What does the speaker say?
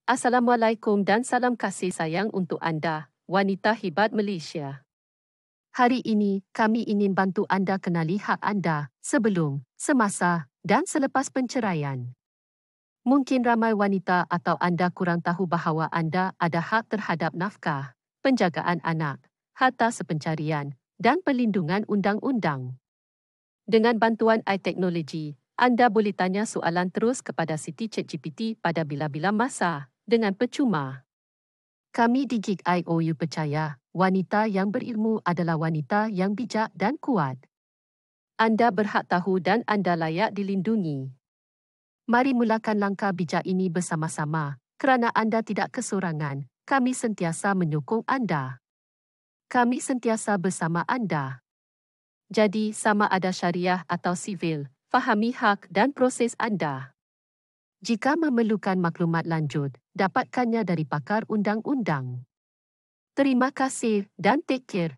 Assalamualaikum dan salam kasih sayang untuk anda, wanita hebat Malaysia. Hari ini, kami ingin bantu anda kenali hak anda sebelum, semasa dan selepas penceraian. Mungkin ramai wanita atau anda kurang tahu bahawa anda ada hak terhadap nafkah, penjagaan anak, harta sepencarian dan perlindungan undang-undang. Dengan bantuan iTeknologi, anda boleh tanya soalan terus kepada Siti ChatGPT pada bila-bila masa dengan percuma. Kami di Geek.io percaya, wanita yang berilmu adalah wanita yang bijak dan kuat. Anda berhak tahu dan anda layak dilindungi. Mari mulakan langkah bijak ini bersama-sama, kerana anda tidak kesorangan. Kami sentiasa menyokong anda. Kami sentiasa bersama anda. Jadi, sama ada syariah atau sivil, fahami hak dan proses anda. Jika memerlukan maklumat lanjut, dapatkannya dari pakar undang-undang. Terima kasih dan take care.